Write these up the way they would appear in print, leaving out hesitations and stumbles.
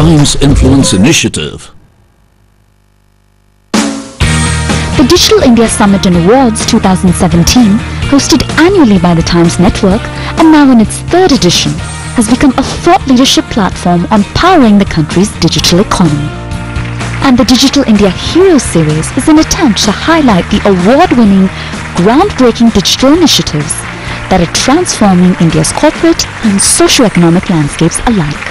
Times Influence Initiative. The Digital India Summit and Awards 2017, hosted annually by the Times Network and now in its third edition, has become a thought leadership platform on powering the country's digital economy. And the Digital India Hero Series is an attempt to highlight the award-winning, groundbreaking digital initiatives that are transforming India's corporate and socio-economic landscapes alike.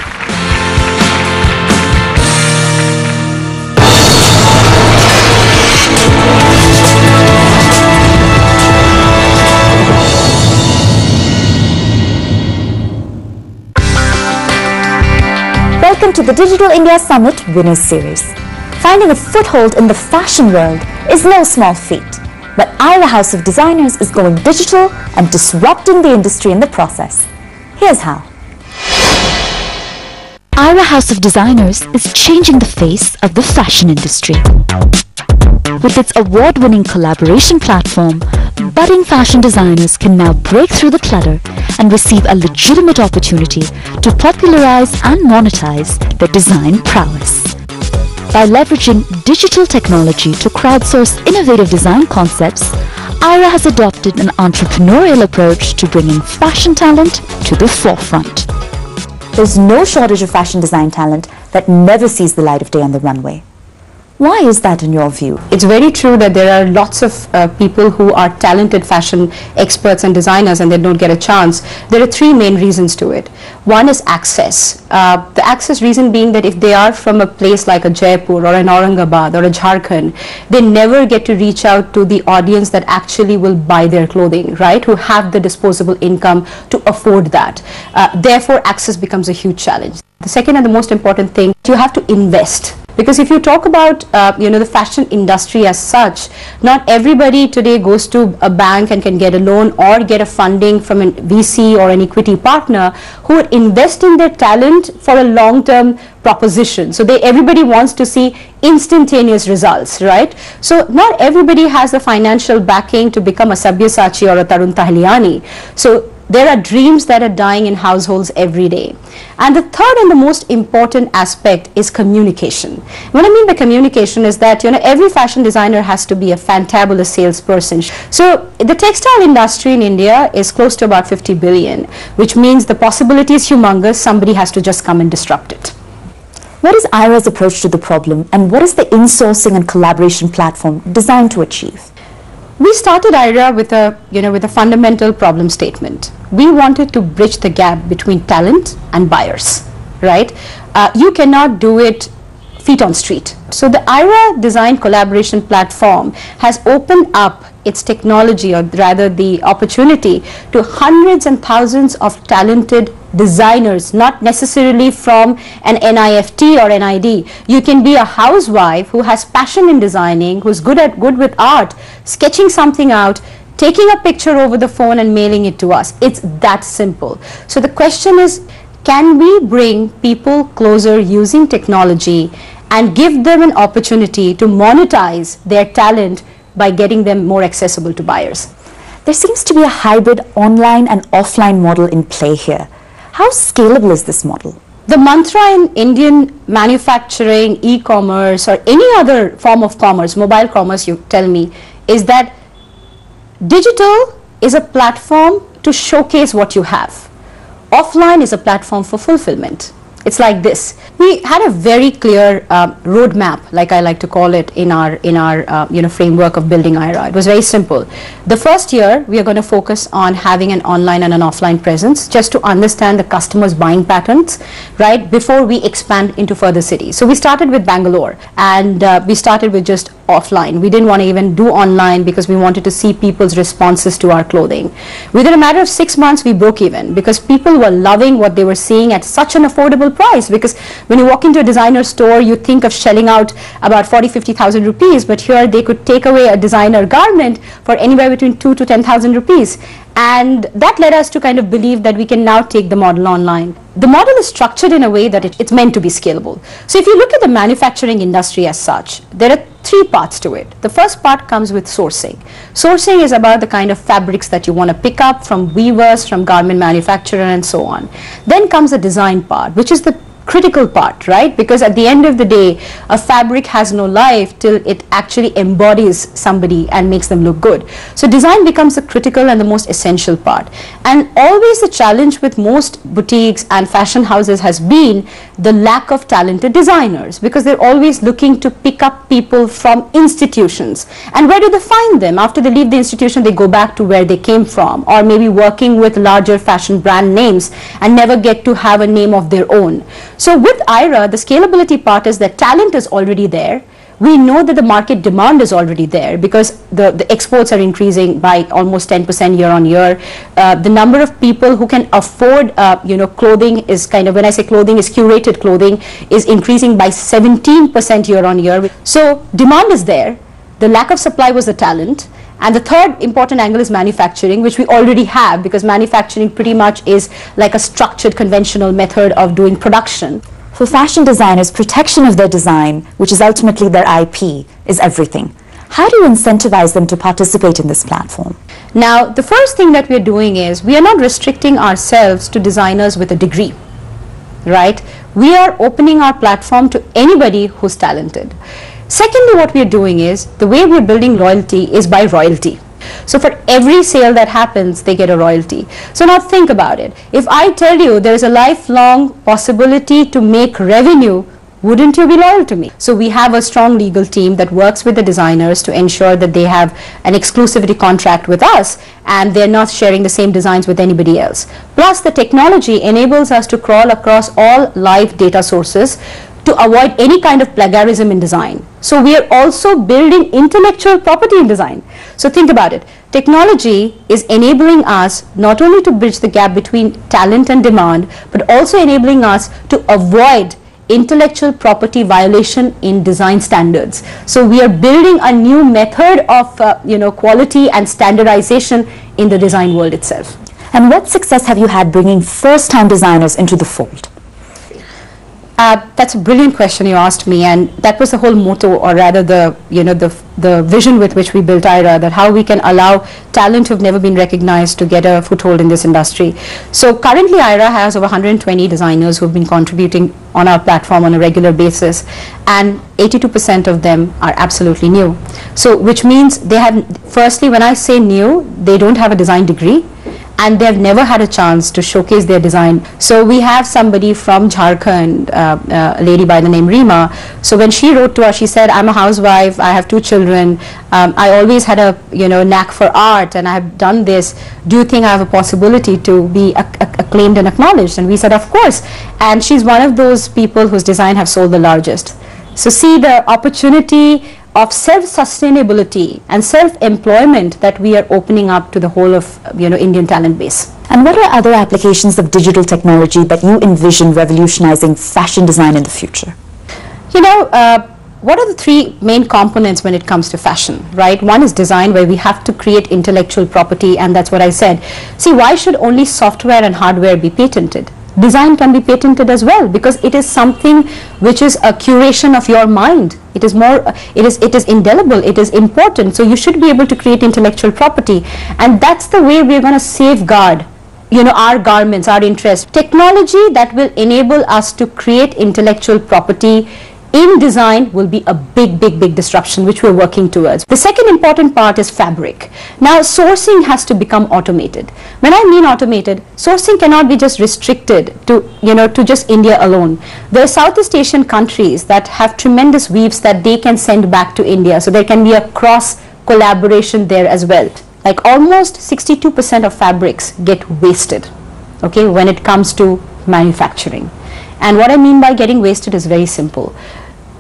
Welcome to the Digital India Summit Winners Series. Finding a foothold in the fashion world is no small feat, but Ira House of Designers is going digital and disrupting the industry in the process. Here's how. Ira House of Designers is changing the face of the fashion industry. With its award-winning collaboration platform, budding fashion designers can now break through the clutter and receive a legitimate opportunity to popularize and monetize their design prowess. By leveraging digital technology to crowdsource innovative design concepts, Ira has adopted an entrepreneurial approach to bringing fashion talent to the forefront. There's no shortage of fashion design talent that never sees the light of day on the runway. Why is that in your view? It's very true that there are lots of people who are talented fashion experts and designers and they don't get a chance. There are three main reasons to it. One is access. The access reason being that if they are from a place like a Jaipur or an Aurangabad or a Jharkhand, they never get to reach out to the audience that actually will buy their clothing, right? Who have the disposable income to afford that. Therefore, access becomes a huge challenge. The second and the most important thing, you have to invest. Because if you talk about the fashion industry as such, not everybody today goes to a bank and can get a loan or get a funding from a VC or an equity partner who are investing their talent for a long-term proposition. So everybody wants to see instantaneous results, right? So not everybody has the financial backing to become a Sabyasachi or a Tarun Tahliani. So there are dreams that are dying in households every day. And the third and the most important aspect is communication. What I mean by communication is that every fashion designer has to be a fantabulous salesperson. So the textile industry in India is close to about 50 billion, which means the possibility is humongous. Somebody has to just come and disrupt it. What is Ira's approach to the problem, and what is the insourcing and collaboration platform designed to achieve? We started IRA with a fundamental problem statement. We wanted to bridge the gap between talent and buyers, right? You cannot do it feet on street. So the IRA Design Collaboration Platform has opened up its technology, or rather the opportunity, to hundreds and thousands of talented designers, not necessarily from an NIFT or NID. You can be a housewife who has passion in designing, who's good with art, sketching something out, taking a picture over the phone and mailing it to us. It's that simple. So the question is, can we bring people closer using technology and give them an opportunity to monetize their talent by getting them more accessible to buyers? There seems to be a hybrid online and offline model in play here. How scalable is this model? The mantra in Indian manufacturing, e-commerce, or any other form of commerce, mobile commerce, you tell me, is that digital is a platform to showcase what you have. Offline is a platform for fulfillment. It's like this. We had a very clear roadmap, like I like to call it, in our framework of building IRA. It was very simple. The first year, we are going to focus on having an online and an offline presence, just to understand the customer's buying patterns, right, before we expand into further cities. So we started with Bangalore, and we started with just offline. We didn't want to even do online because we wanted to see people's responses to our clothing. Within a matter of 6 months, we broke even because people were loving what they were seeing at such an affordable price. Because when you walk into a designer store, you think of shelling out about 40,000-50,000 rupees, but here they could take away a designer garment for anywhere between 2,000 to 10,000 rupees. And that led us to kind of believe that we can now take the model online. The model is structured in a way that it's meant to be scalable. So if you look at the manufacturing industry as such, there are 3 parts to it. The first part comes with sourcing. Sourcing is about the kind of fabrics that you want to pick up from weavers, from garment manufacturer, and so on. Then comes the design part, which is the critical part, right? Because at the end of the day, a fabric has no life till it actually embodies somebody and makes them look good. So design becomes the critical and the most essential part. And always the challenge with most boutiques and fashion houses has been the lack of talented designers, because they're always looking to pick up people from institutions. And where do they find them? After they leave the institution, they go back to where they came from, or maybe working with larger fashion brand names and never get to have a name of their own. So with IRA, the scalability part is that talent is already there. We know that the market demand is already there because the exports are increasing by almost 10% year on year. The number of people who can afford, clothing is kind of, when I say clothing, is curated clothing, is increasing by 17% year on year. So demand is there. The lack of supply was the talent. And the third important angle is manufacturing, which we already have, because manufacturing pretty much is like a structured, conventional method of doing production. For fashion designers, protection of their design, which is ultimately their IP, is everything. How do you incentivize them to participate in this platform? Now, the first thing that we are doing is we are not restricting ourselves to designers with a degree, right? We are opening our platform to anybody who's talented. Secondly, what we are doing is, the way we are building loyalty is by royalty. So for every sale that happens, they get a royalty. So now think about it. If I tell you there is a lifelong possibility to make revenue, wouldn't you be loyal to me? So we have a strong legal team that works with the designers to ensure that they have an exclusivity contract with us and they're not sharing the same designs with anybody else. Plus, the technology enables us to crawl across all live data sources to avoid any kind of plagiarism in design. So we are also building intellectual property in design. So think about it. Technology is enabling us not only to bridge the gap between talent and demand, but also enabling us to avoid intellectual property violation in design standards. So we are building a new method of quality and standardization in the design world itself. And what success have you had bringing first-time designers into the fold? That's a brilliant question you asked me, and that was the whole motto, or rather the vision with which we built IRA, that how we can allow talent who've never been recognized to get a foothold in this industry. So currently IRA has over 120 designers who've been contributing on our platform on a regular basis, and 82% of them are absolutely new. So which means they have, firstly, when I say new, they don't have a design degree, and they've never had a chance to showcase their design. So we have somebody from Jharkhand, a lady by the name Rima. So when she wrote to us, she said, I'm a housewife, I have 2 children, I always had a knack for art, and I have done this. Do you think I have a possibility to be acclaimed and acknowledged? And we said, of course. And she's one of those people whose design have sold the largest. So see the opportunity of self-sustainability and self-employment that we are opening up to the whole of Indian talent base. And what are other applications of digital technology that you envision revolutionizing fashion design in the future? What are the 3 main components when it comes to fashion, right? One is design, where we have to create intellectual property, and that's what I said. See, why should only software and hardware be patented? Design can be patented as well, because it is something which is a curation of your mind. It is indelible, it is important. So you should be able to create intellectual property, and that's the way we're going to safeguard our garments, our interests. Technology that will enable us to create intellectual property in design will be a big disruption, which we're working towards. The second important part is fabric. Now, sourcing has to become automated. When I mean automated, sourcing cannot be just restricted to just India alone. There are Southeast Asian countries that have tremendous weaves that they can send back to India, so there can be a cross collaboration there as well. Like almost 62% of fabrics get wasted, okay, when it comes to manufacturing. And what I mean by getting wasted is very simple.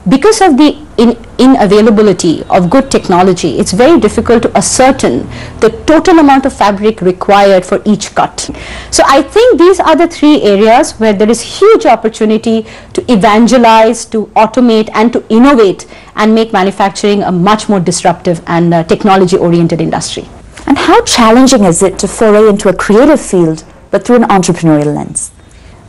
Because of the inavailability of good technology, it's very difficult to ascertain the total amount of fabric required for each cut. So I think these are the 3 areas where there is huge opportunity to evangelize, to automate, and to innovate and make manufacturing a much more disruptive and technology-oriented industry. And how challenging is it to foray into a creative field, but through an entrepreneurial lens?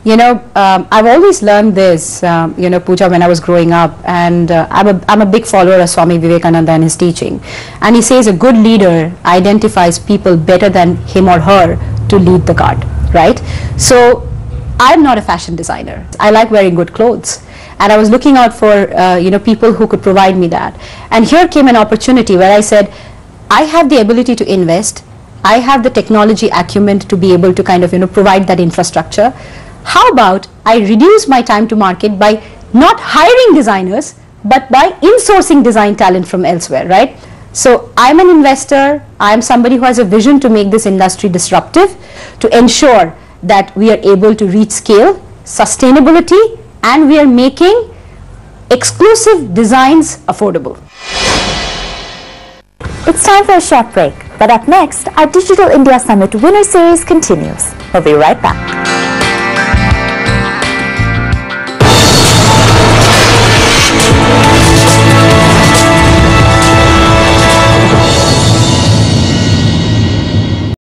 I've always learned this, Pooja, when I was growing up, and I'm a big follower of Swami Vivekananda and his teaching. And he says a good leader identifies people better than him or her to lead the guard, right? So I'm not a fashion designer. I like wearing good clothes. And I was looking out for people who could provide me that. And here came an opportunity where I said, I have the ability to invest. I have the technology acumen to be able to kind of provide that infrastructure. How about I reduce my time to market by not hiring designers, but by insourcing design talent from elsewhere, right? So I'm an investor. I'm somebody who has a vision to make this industry disruptive, to ensure that we are able to reach scale, sustainability, and we are making exclusive designs affordable. It's time for a short break, but up next, our Digital India Summit Winner Series continues. We'll be right back.